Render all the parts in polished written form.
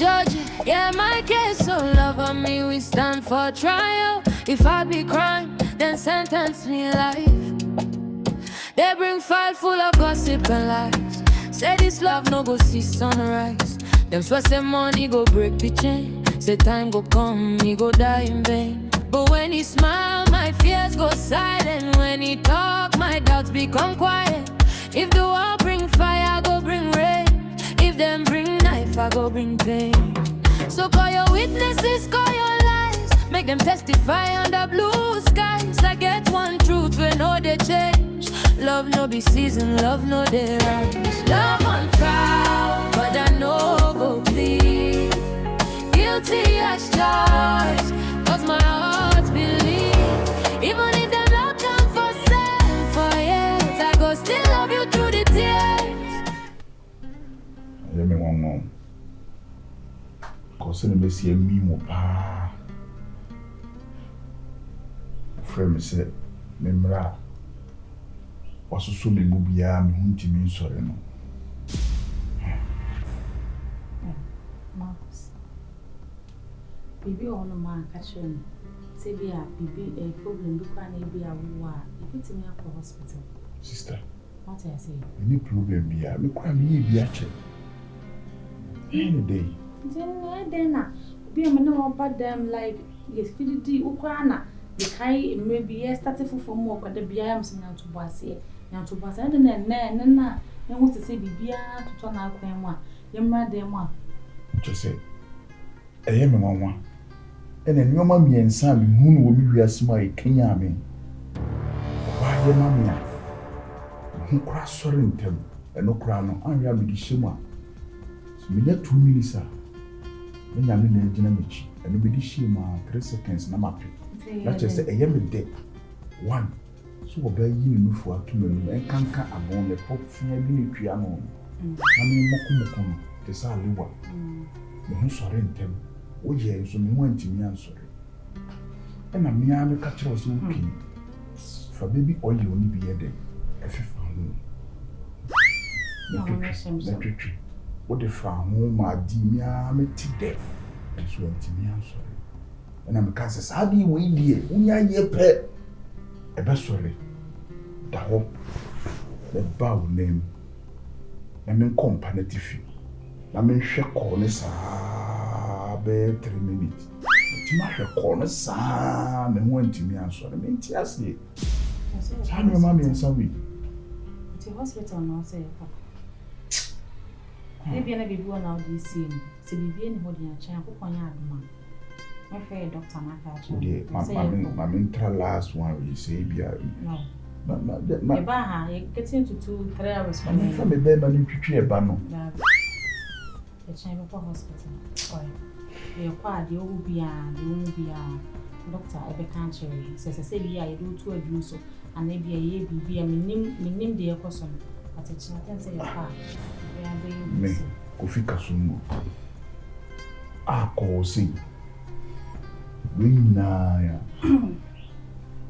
judge. Yeah, my case, so love on me, we stand for trial. If I be crime, then sentence me life. They bring file full of gossip and lies. Say this love no go see sunrise. Them swear say money go break the chain. Say time go come, me go die in vain. But when he smile, my fears go silent. When he talk, my doubts become quiet. If the wall bring fire, I go bring rain. If them bring knife, I go bring pain. So call your witnesses, call your lies. Make them testify under blue skies. I get one truth when all they change. Love no be season, love no they rise. Love on trial, but I know go plead. Guilty as charged, cause my heart believes. Even if them lock down for 7 years, I go still love you through the tears. Let me one more. Cause me see me mo pa. Friend me say memra. Wasusu me mu bia me hunti me nsore no. Marcus. Bibi ono man catch me. Say be a bibi a problem bi kwa na bi a wo a. You put me at hospital. Sister. What I say? Any problem bia me kwa me bi a che. Any day. Then na be me no about them like yes fididi ukwa na. The kai maybe yes started for more but the bia am sin to boase. Yan to boase na yan want to say bibia to turn out kwen mo. Yemra dem a. Just say me mama. Ene nyoma miensa me hunu wo mi wiase ma e Kenya me. Wa ye mama ya. Hu kra sori ntem. Eno kra no anwa me di hyemu a. So me ya 2 minutes a. Me nya me na gina mechi. Eno be di hyemu a 3 seconds na mape. That just say me de. 1. So oba yi ni nufu atumenu enkanka abon le pop fia bi ni twia no. Na me mokomoko no. Te sa lewa. Me hu sori ntem. Oye so me wanti mi ansori. E na me a me ka kire so okay. Fa baby oil oni bi ye de. E fefa hu. Na twetwe. Wo de fa hu ma di mi a me ti de. So wanti mi ansori. E na me ka se sa bi we die. Unya ye pe. E be sori. Da ho. Le ba wo name. Na me comparative. Na me hwe ko ne sa be 3 minutes. Ti ma hwe ko ne sa me wanti mi ansori. Me nti ase. Sa me ma me nsa wi. Ti hospital no say pa. Maybe na bibi na odi see me. Se bibi ni hodi a chan ko kwanya aduma. My friend doctor na ka chan. My mental last one we say bia. No. Ma ba ha, you getting to 2-3 hours for me. Me be ma ni twitwe e ba no. The chamber for hospital. Why? You kwa de owu bia, doctor ebe kan chere. Say bia you do to abuse and e bia ye bibia minim de ekoso. But it's not say your pa. Me kofika sungu. Ko si. We na ya.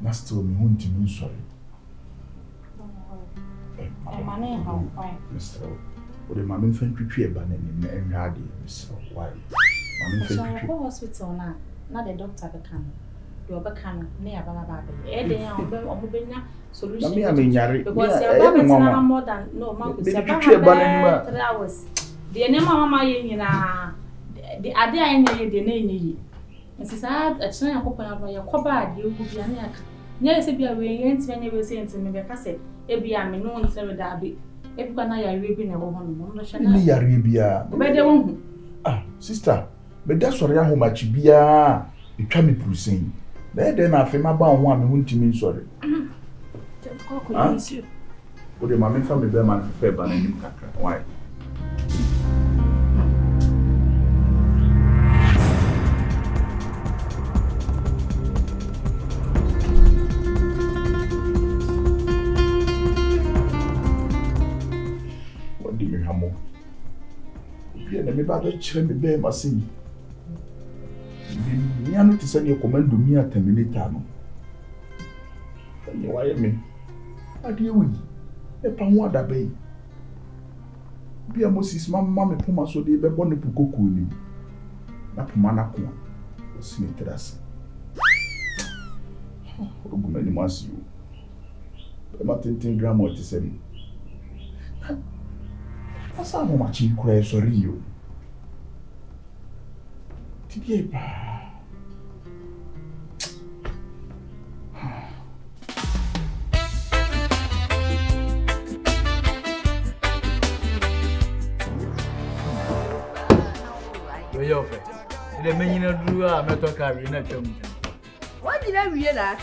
Master mi hunti mi sorry. Money how why? Mr. O de mama mfen twitwe e ba na ni enwa ade Mr. Why? Mama mfen twitwe. So hospital na the doctor be come. You be come na aba ba be. E de ya omo be nya solution. Na me amenyare. Because ya ba betina more than no man could say ba 3 hours. The name mama ye nyina the ade ayenye de na enyi. Nsisa a china yakopon aba ye koba ade ogu bia na aka. Nya se bia we yenti anya we se enti me be ka se e bia me no ntse me da be. E bia na ya we bi na wo hono no hwe na. Ni yare bia. Obede wo hu. Sister, me da sori ahomachi bia etwa me purusen. Na de na afi ma ba ho a me huntimi nsori. O de mama fa me be ma fe ba na nim kakra. Why? What do you hamo? Bia na me ba do kire me be ma sin. Ni anu ti se ni commando mi a terminator no. Ni wa ye me. Ade wi. E pa ho ada be. Bia Moses mama me poma so de be bo ne pukoku ni. na poma na ko o sini terase o gu mani masi o e ma 10 gram o tisem asa mo ma chi kura sorry yo tiye pa Yo fe. The menina do a meto carry na twam. What did I read that?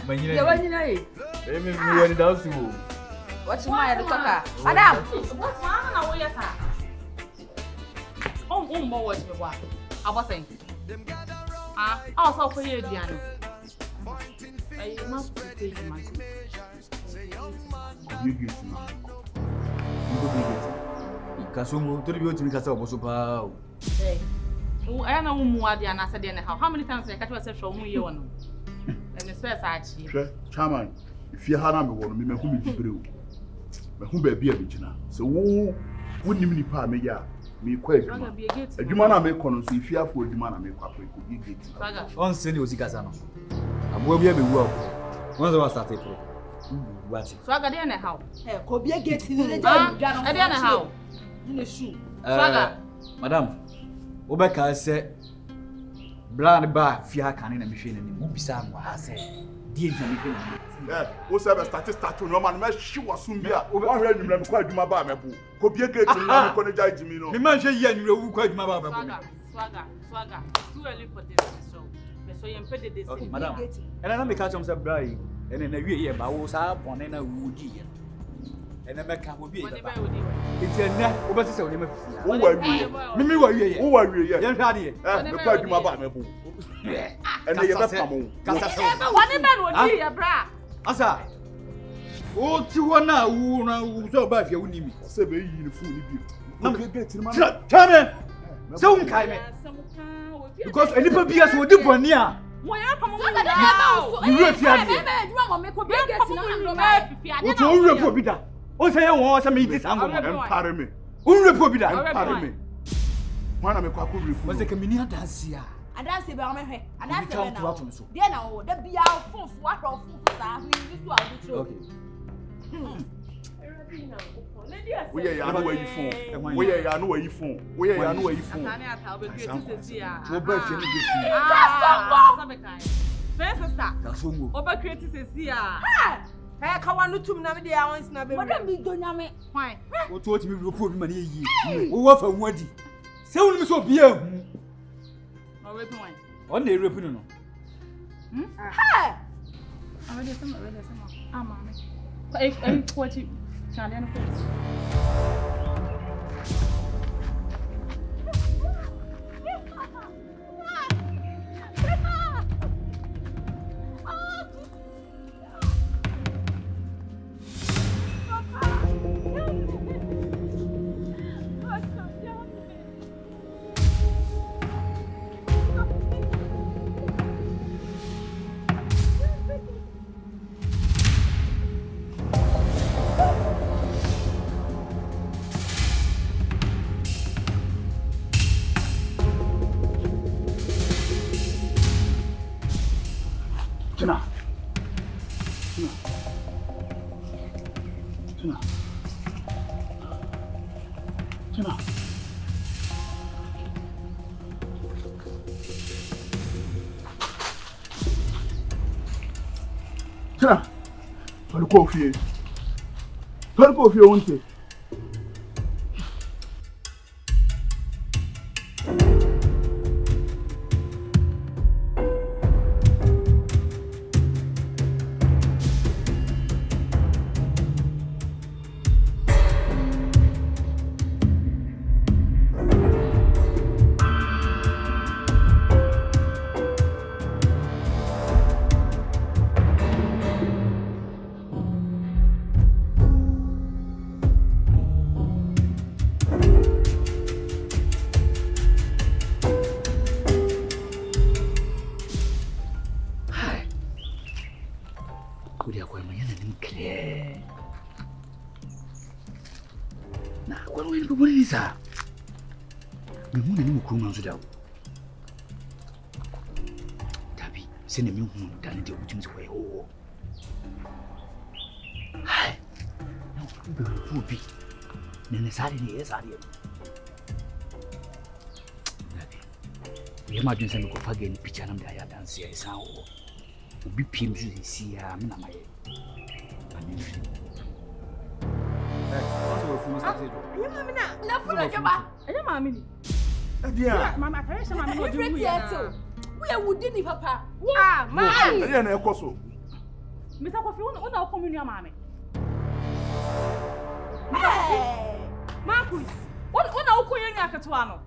Menina. The one you know. Me we da su. What's my talker? Madam. What's my na wo yes ah. Mo watch me wa. Aba saying. Ah, also for you Diana. I must take my. You get now. Kasumu to be otimi kasa oboso pa. Hey. I know who are the answer then how many times I catch myself show mu ye one. And the space achi. Sure, chairman. If you had me one, me who me dibreu. Me who be a bigina. So who wouldn't even pa me ya. Me quite. Adwuma na me kono so if you for adwuma na me kwa pre ko gi gate. On send you sikasa no. Abo bia be wu. Once we start it. What? So I got there na how? Eh, ko bia gate ni le I there na how? Ni shoe. Madam. Obeka say bland ba fia kan na me hwe nanim. Obisa mo ha say die nta me hwe. Eh, o se be start no man me hwe wasum bia. O hwe anwumra me kwa adwuma ba me bu. Ko bie gate ni na me ko ne jai jimi no. Me man hwe yi anwumra wu kwa adwuma ba me bu. Swagger. Too early for this so. Me so yem pede this. Okay, madam. And na me catch am say brai. And na wie ye ba wo sa bone na wu di ye. And na me ka wo bi e ba. It's a na wo be say wo ma fi. Wo wa wie. Me wa wie ye. Wo wa wie ye. Ye hwa de ye. Me kwa adwuma ba me bu. And ye be pam. Kasa se. Wani man wo di ye bra. Asa. O ti wo na wu na wu so ba fia woni mi. Se be yi ni fu ni bi. Na me gate ni man. Tame. Se un kai me. Because enipa bia so di boni a. Mo ya pam mo So na. that You real fear. adwuma mo me ko bia gate na no me. O to o repo bi da. O se ye won se me di sango. Empare me. O repo bi da. Empare me. Mana me kwa ko refu. Mo se ke mini adansi a. Adanse be o me hwe. Adanse be Come na. to atom so. Dia na wo da bia fufu ahwa fufu sa hu yi so a wo tro. Okay. We ya no wa yi phone. We ya no wa yi phone. We ya no wa yi phone. Tani ata obe create sesi a. So ba fia ni bi. Sabe kai. First sister. Kasongo. Obe create sesi a. Eh ka wa no tum na me dia won sina be. Madam bi do nyame. Fine. O to ti mi repo bi ma na yi. O wa fa hu adi. Se woni mi so bia hu. O repo wine. O na repo no no. Ha! Already some. Ah mama. Ai kwati. Chale no kwati. Tina. Tina. Tolu ko fie wonte. Send me home, done it with his way. Oh, hi. No, be. Then the Saturday is at it. We imagine some of again picture and I have done see a sound. Be pinned to see her, Mina. We wouldn't if papa. Ah, ma. I na ekoso. Mr. Kofi, una come your mommy. Marcus, una uko yeni akatwano.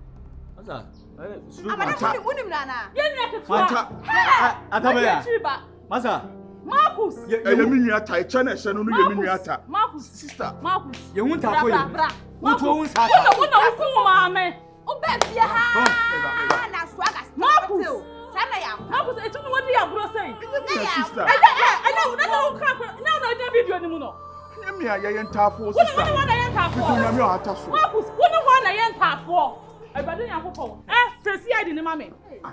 Asa, Amana unim nana. Yeni akatwa. Atabaya. Masa. Marcus. Yemi ata, China she no yemi ata. Marcus, Sister. Marcus. You won't have for you. Marcus, una uko mama. Obefia ha. Na swaga. Marcus. Marcus, it's only what you are saying. Sister. I know, no video anymore. Yemi ya yentafo sister. What one I enter for? Yemi ata so. Marcus, one I enter for. Everybody ya ko. Fresi I di mama.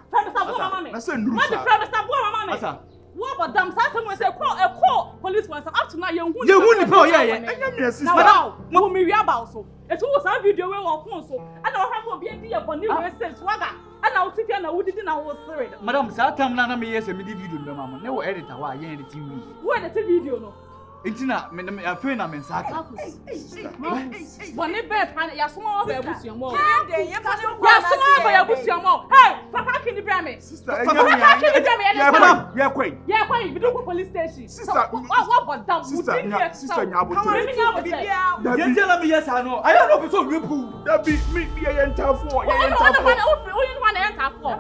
Friend stop mama. Na say nuru What the sa. friend stop mama. Asa. What but damn say say call police once up to now you hu. You hu ni po yeah. Yemi sister. Now, mo mi wi about so. It was a video we won phone so. And I have be dey upon you we say swagger. And I will take na would na wo sere. Madam, that time na me yes me di video no mama. Na wo editor wa yen edit me. Where the video no? Intina me afei na me nsaka. Boni bet han ya soma wa ba busuamo. Ya soma ba ya busuamo. Hey, papa kini bra me. Sister, Madam, we are queen. Yeah, quite we do police station. Sister, what but down. Sister, nyabo. You tell me yes I know. I don't know if so repu. That be me yentafo. Only one enter for.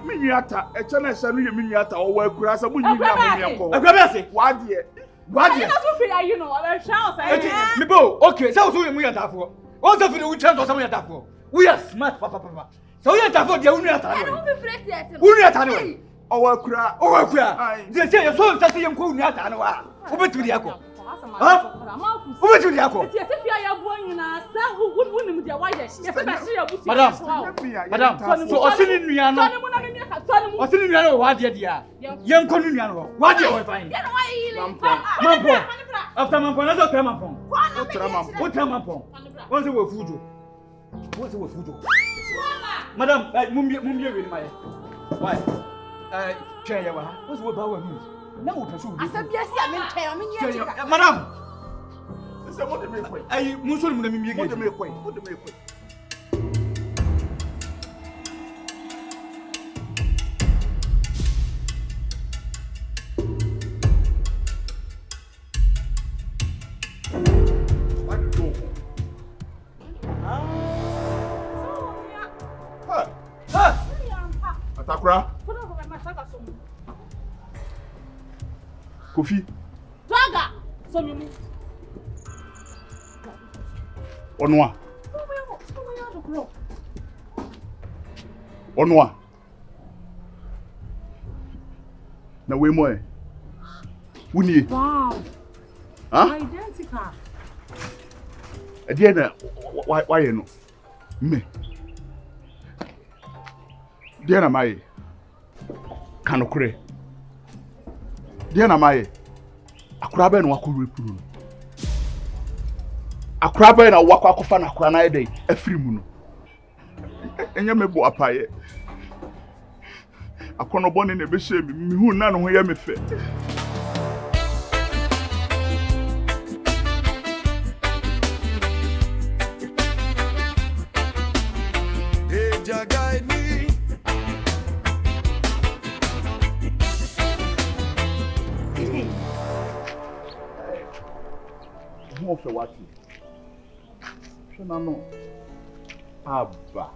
Me ata, e chana se no yemi ata o wa kura sa mu nyi ya ko. Agbaba se. Wade. I don't feel you know, I shall say. Me bo, okay, so we are tafo. All the video we change some ya tafo. We are smart papa. So you tafo dia unu ata. I don't be afraid yet. Unu ata no. O wa kura. They say you so say you ko unu ata no wa. Obetu dia ko. Obetu dia ko. It's as if you are born in a sa wouldn't dia why yes. Madam, so osini nua no. Osini nua no wa dia dia. Yen ko nua no. Wa dia wa fine. Mampo. After mampo na so tell mampo. Otra mampo. Wọ́n ṣe wo fujo. Madam, mumbi we my. Why? Tell you what. What's what about me? Na wo pesu. Asabia si amenche, o menye chika. Madam. Say what dey make. Ai muso mu na mi What dey make. Atakura. Kofi. Draga. So me. Onwa. Na we mo e. Wuni. Wow. Huh? Identical. Ade na why no. Me. Dia na mai. Kanokure. Dia na mai. Akura ba na wakuru epuru no. Akura ba na wakọ akọfa na akura na ede afiri mu no. Enye mebo apaye. Akono bone na be hye mi hu na no ho ye me fe. Guide me. Mo fe wati. Shona no. Aba.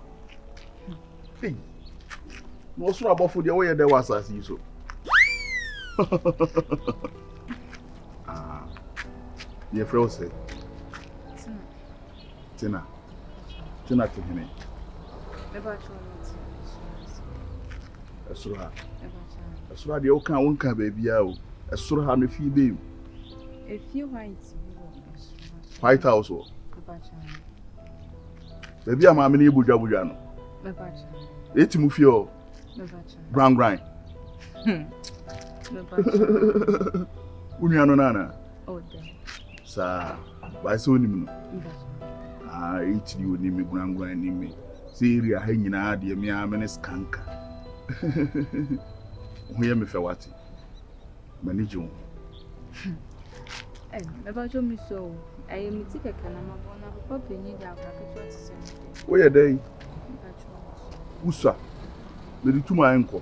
Hey. No so abofo de wo ye de wasasi so. Ye frɛ say. Tina Tihine. Esura de o kan wonka ba bia o. Esura ha no fi be. Efie White House o. Baby ama me ni budwa no. Eti mu fio. Grind. Unya no nana. Oh, damn. Sa, why so ni mu? Ah, iti di oni me grind ni me. Se area ha nyina de me amene skanka. Oye me fe wati. Manage you. Eh, about your me so. I am ticket and I'm a papa need to have a Where day? Usa. Me to my uncle.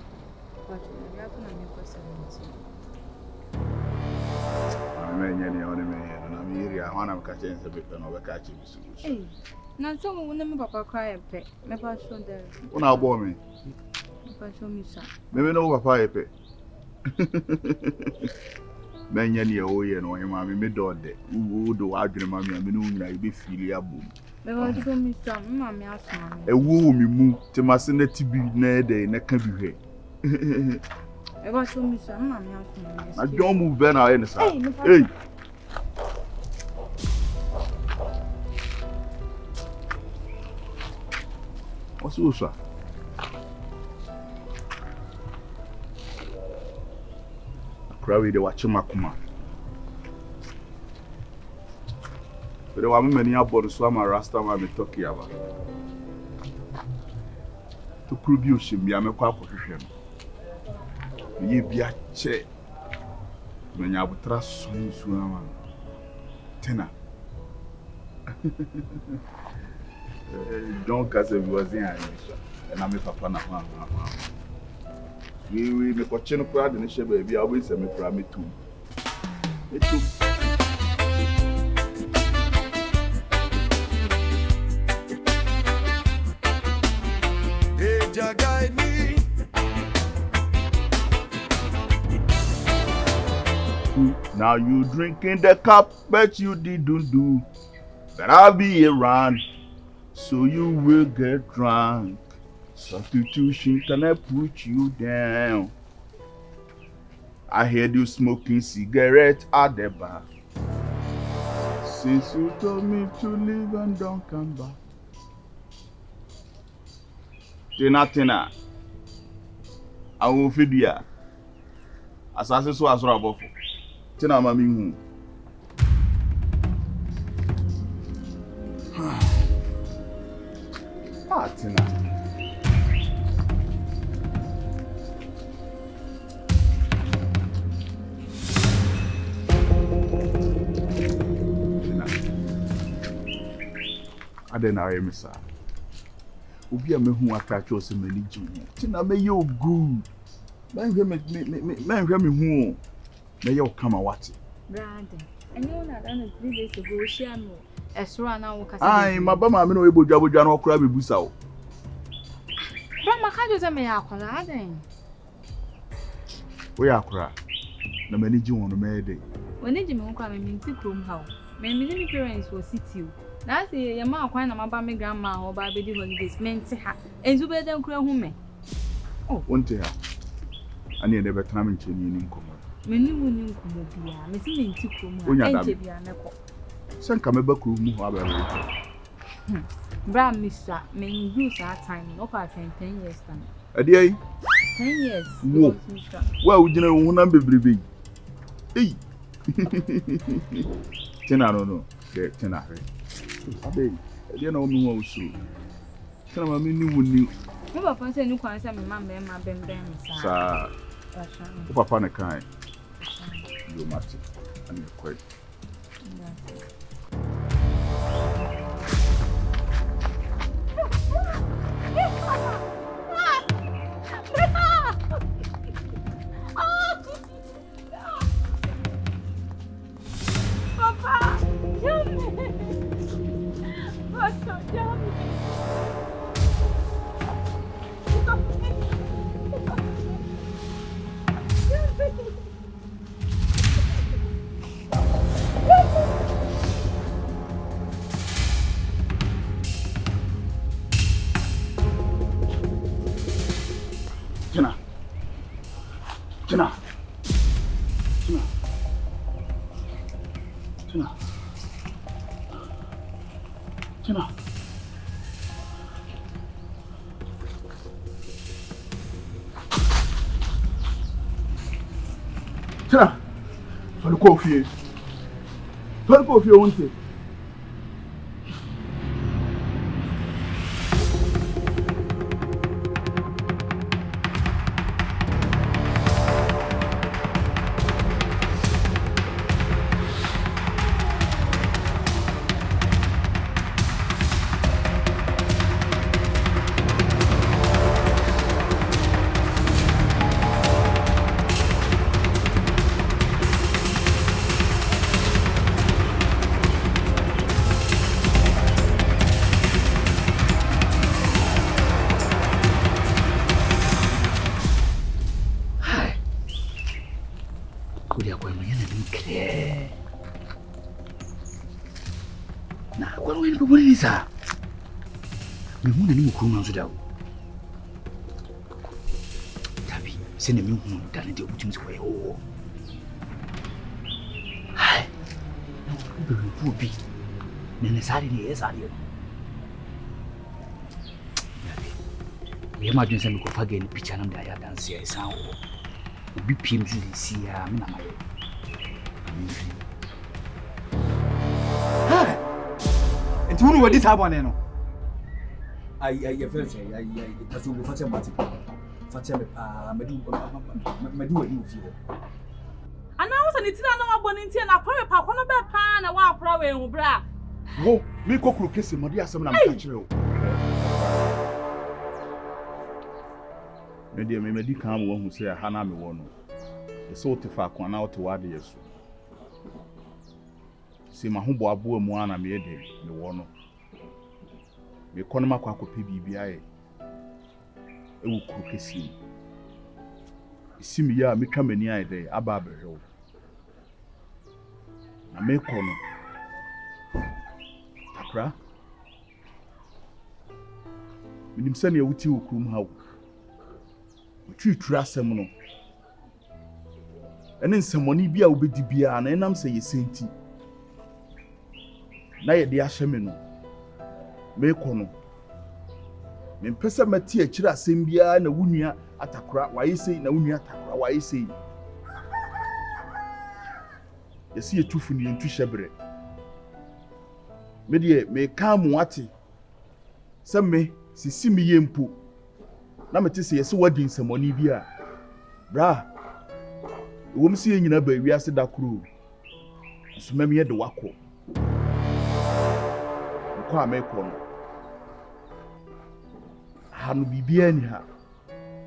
But you have to make us 17. I mean, any other man, and I'm here. I want to catch a bit and overcatch him. Eh, now someone will never papa cry a pet. Maybe I show them. When I bore me, Show me, sir. maybe no papa a pet. Many oh, you know, mammy, me daughter, who do I dream of me, and me, I be filiable. Maybe I show me some, mammy, ask mammy. A woo me move to my senate to be near day, and I can be here. Maybe I show me some, mammy, ask mammy. I don't move then I understand. Hey. What's also? Crowley, they watch my command. But there were many about the swam and rasta man talk about. To produce him, I make a position. Ye be a chair. When you have trust soon, swam. Tenor. Don't cast a was in, and I'm a papa now. We make a channel crowd in the shape, baby. I always say, me too. Me too. Now you drinking the cup, but you didn't do. But I'll be around, so you will get drunk. Substitution cannot put you down. I heard you smoking cigarette at the bar. Since you told me to leave and don't come back. Tina. I won't feed you. Assassin so as rubber. Tina, mammy. Tina. I didn't know him, sir. Ubi a me who attach us in many June. Tina, may you good. Man, who may you come and watch it. Brother, and you know that 3 days ago, she and me. As run out, I, my bama, no able to jab or crabby busao. But my cards are me out on that. We are cry. No many June on the May day. When did you come in to room how? Many parents will sit you. That's a man when I'm about my grandma or by baby holidays meant to have, and you better don't cry home. Oh, won't you? I need never time in Chinese income. Many women come be missing to come and Send come back room. Bra, Mister, may use our time, no part 10 years time. A day? 10 years. Well, you know, one number baby. Hey, 10 I don't know. 10 I don't know me also. Tell me, new. No, Papa said, no, I said, my mamma, my Ben, sir. Papa, and a kind. You must and you're quite. Tira. Fale coffee. Fale coffee won't it? Sir, me who any more to do. Tabby, send a new home done at the opportunity way. Oh, hi, who be? Then the side is are you? We imagine some go again, pitch and I dance here. Sound will be PMG see. Nti wonu wadi saa bone no ai feel say ai it go fache mati fache me pa madu wadi ofie ana wo se ni tina na wabone nti na kware pa kono be pa na wa akora we hu bra wo mi kokuru kese modi asem na mka kire o me medi kan wo hu se ha na me wo no se o te fa ko na o te wade yesu se ma ho bo abo mu ana me de me wo no me kono makwa kope bibia e ewu kuru kesi isi mi ya me twa mani ai de aba abehwe na me kono takra minim sane ya wuti okurum hawo twitwira asem no ene nsemoni bia obedi bia na enam se yesenti na ye de ahye me no me kono me pese mati akira asem bia na wunua atakora wayesei na wunua atakora wayesei yesi etufu ni entu hyebre me de me kamu ate se me sisi me yempo na mete se yesi wadi nsemoni bia bra ewom se yenyina ba wiase da kro nsumam ye de wako ko ameko no hanu bibia ni ha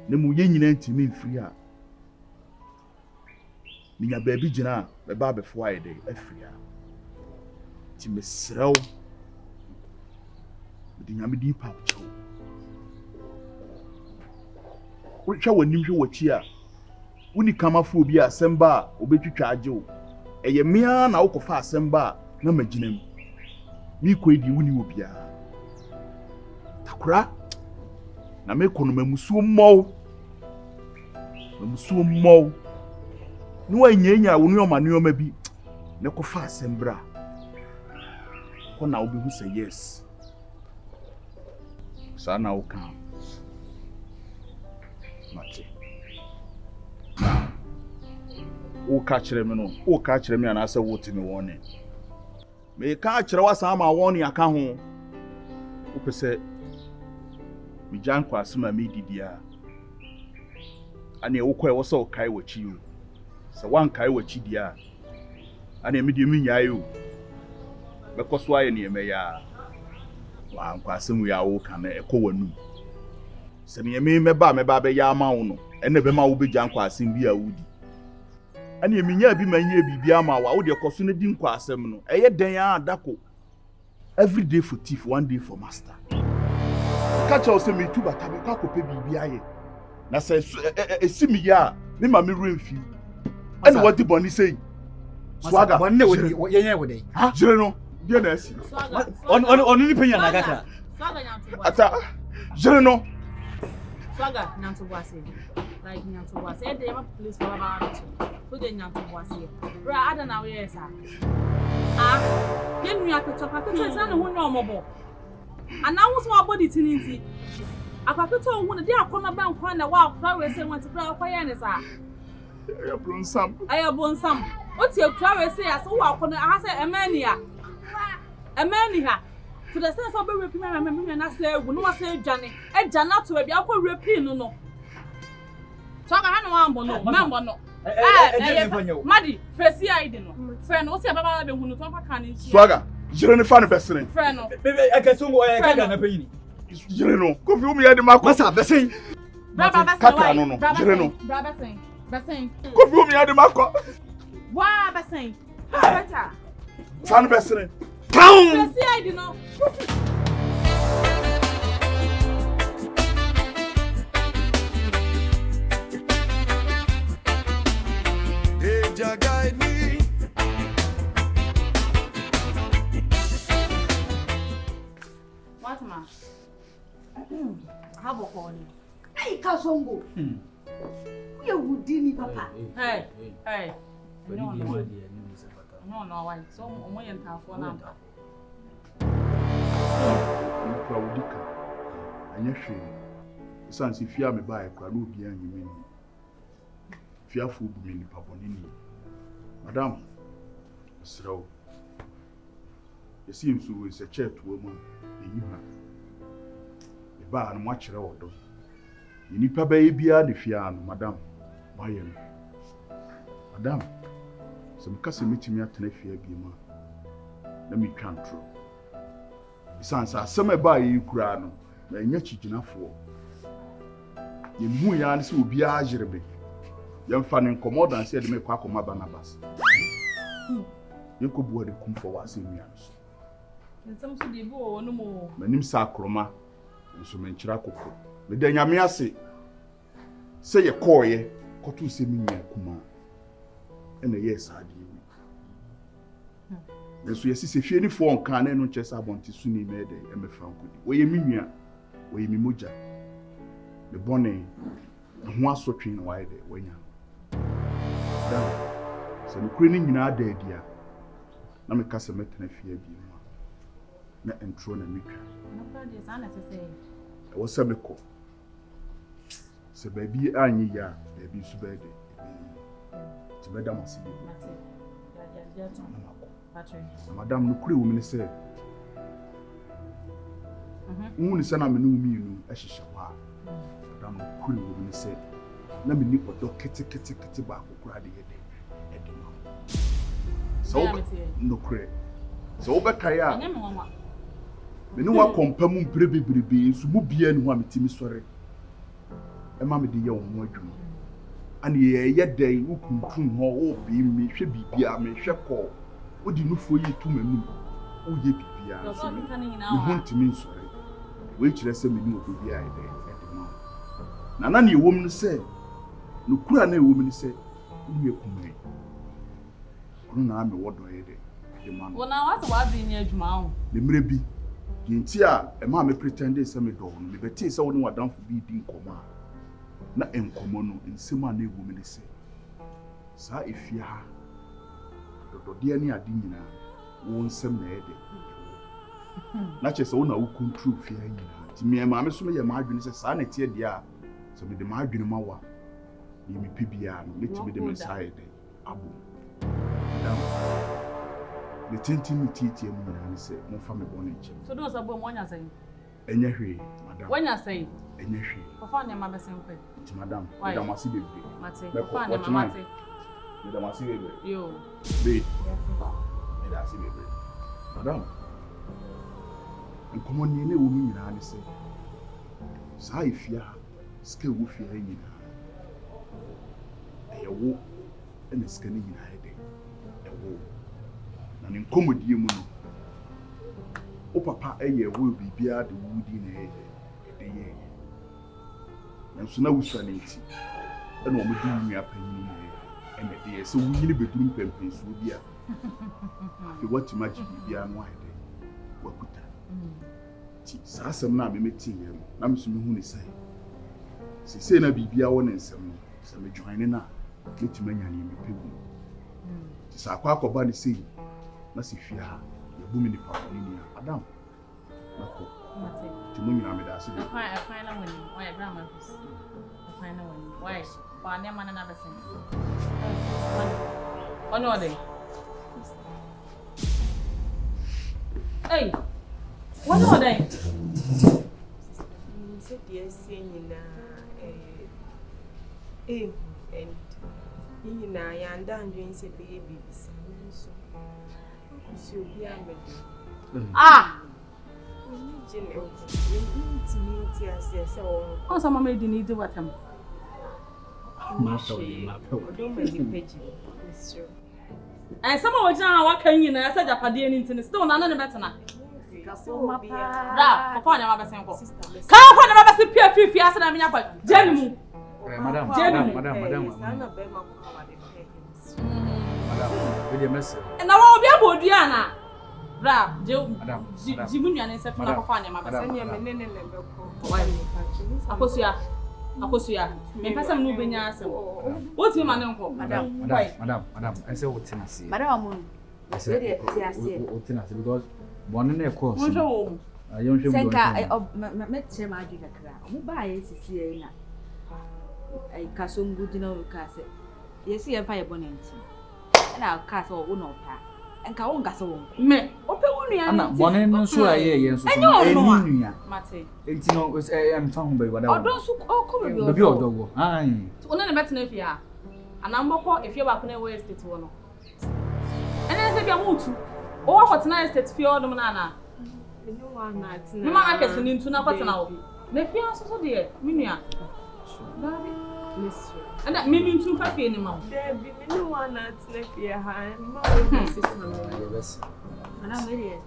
ne mu yenyina ntimi mfiri ha minya baabi gina be ba befo aye de afiri ha ti mesrew di nyame di pa cho wo twa wanim hwe wachi a woni kamafo obi asemba obetwitwa agye o eye mea na wokofa asemba na maginam mi koidi woni obia takura na me kono mamusuo mmow no wanyenya woni omanioma bi ne kofa asembra ko na obi hu say yes sana uka mate o ka kire me no o ka kire me ana asa wotimi woni me ka kire wasa ma woni aka ho o pese mi jan kwa asema mi didia ane wo koe wo so kai wachi o se wan kai wachi dia ane mi di mi nyaayo be koso aye ne me ya wa kwa asemu ya wo ka na ekọ wanu se me meba be ya ma wo no ene be ma wo be jan kwa asem bi a wudi ane mi nya bi manye bibia ma wa wo de koso ne di nkwa asem no eye den a dako every day for thief one day for master catch us me tuba tabe kwa kope bibia ye na se esimi ya me ma me remfi ene wodi boni sei swaga bonne wodi yenye wodi ha jire no dia na asi on ni penya na gaka swaga nyanto ata jire no swaga nyanto wase like nyanto wase e dey ma place for about so dey nyanto wase bra ada na we yes yenu aketokwa say na hunyo omobo ana wo so body tininti akwaketo hu ne dey akona ban kwa na wa akwa we say want bra akwa ye ne sa I brought some. What's your travel say? I saw I said Amania. Amania. To the sense of repeating, and I say, when I say Johnny, and Jana to a Biako repeat no. So I don't know, Maddie, first year I didn't know. Friend, what's your Baba who knows what can Swagger, you're in the funny person. Friend, I can so I can't have you. You know, go for me at the Marcos. The same. Go for me at the Marcos. Why, Bassing? Funny person. Town! First year I didn't know. Guide me. What ma? How about you? Hey, Kasongo. You would do me, Papa. Hey. No, why? So, I'm going to have one now. Claudica. And yes, since if you are me by a crowd, be an you mean. Fearful mean Paponini. Madame, so it seems to is a church woman in you have. The bar and watch her order. You need a baby at the fian, Madame. Why am Madame? Some cousin meeting me at Tenefia Bima. Let me count through. Sans I summer by you, Grano, and yet you enough for. You Muyans will be agile. Young fan in Commodore and said, make Quack my Barnabas. You could board the cum for what's in years. And some to be no more. My name is Sacroma, and so many Chiraco. But then Yamia say a coy, Cotu Semina Kuma. And a yes, I do. And so, yes, if any form can no chess I want to soon made a found good. Where you mean, where you muja. The bonnet, and one so train wide when you. So the cleaning in our day, dear. Now, me cast a metal fear be not enthroned and make. Nobody is honest to say. I was a call. So, baby, I need ya, baby, so bad. To Madame Massi. Madame, no crew woman said. Moon is an amenu, as she shall have. Madame, no crew woman said. Let me nip a dog kitty back who cried a day. So, no cray. So, Bakaya. Me no wa compare brebe so mu bia ne ho ametimi sore. E ma me de ye wo ho adwuma. Ani ye dai wo kuntum ho wo bi mi hwe bibia me hwe ko. Wo di nufo yi tu manum. Wo ye bibia so. Me ho ntimi sore. We kire se me ni obi bia ide e de na ne wom ne se no kura na ewom ni se ni ekumai ono na me wodo ye de man wo na wa se wa bi ni adwuma ho le mire bi yenti a e ma me pretend say me do no me beti say woni wadamfo bi di nkoma na enkomo no nsema na ewom ni se sa efia ha do de ani ade nyina wo nsem na ye de na che se wo na wo control fia nyina ti me ma me so me ye ma adwene se sa na tie de a so me de ma adwene ma wa ni mi pibia no let me de me side abu the tintin titi mu na se mo fa me bone nche so do so bo mo nya say enye hwe madam wonya say enye hwe ko fa ne ma be sen kwe ti madam madam asi bebe mate ko fa ne ma mate madam asi bebe yo be madam asi bebe madam nkomo ni ne wo mi nyina ne se sa ifia ske wo fia nyina ewo ene ske ni nyina ede ewo na ne nkomodie mu no o papa eye wo bibia de wudi na ede ye na so na wusa ne nti ene o mudi nua panyin ene de se wunyini beduru pempen so bia afi wati maji bibia no ede wakuta ti sasem na me meti ye na me so me hu ni sai se na bibia wo ne nsem no se me join na metimanya ni me pewu ti sa akwa akoba ni sei na se fia ya bu mi ni pa ni ni adam To me, I'm a dasher. I find out when why grandma is. I find out when why. Why never another thing. Oh no, they. Hey, what are they? Said yes, and and down doing say baby. So be Ah! Oh, some made the need to what him. And some of them what can you know? I said that Paddy and Internet still none of the better. Da, upon a rubber sample. Come on, a rubber peer 50 years and I'm in Jenny. Madam, with your message. And I won't be able to Diana. Bra, Madam, Jimunian and Sefana of Fania, Madam. Akosia, me pesa mu benya asem. What's your man uncle? Madam, I say what I see. Madam Amonu. I say what I see because one in a course. I don't think Senka, met him magic. Who buys is na. I castle good enough castle. Yes, see a fire bonnet. And I'll castle one of her. And Kawan Castle. Me, open one. One and so I hear so. I know, Mate. It's no, I'm found by what I don't come the build. Aye. One of the better if you are. And I'm more if you're back on a way state one. And I said, you're moved to. Oh, what's nice that fear the manana. No one night. No man can send into now. Maybe also dear, Minia. And that meaning to happy anymore. There be no one at Nepia, and I'm ready.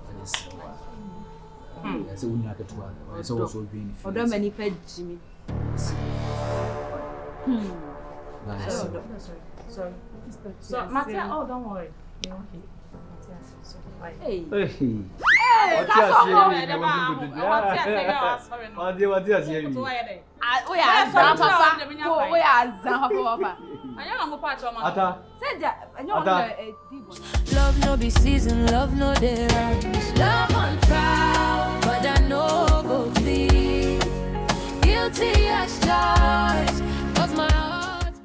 As a woman at one, it's also being for them many fed Jimmy. Sorry. So, Matia, oh, don't worry. Hey. What Love no be season, love no day right. Love on trial, but I know go clean. Guilty as charged,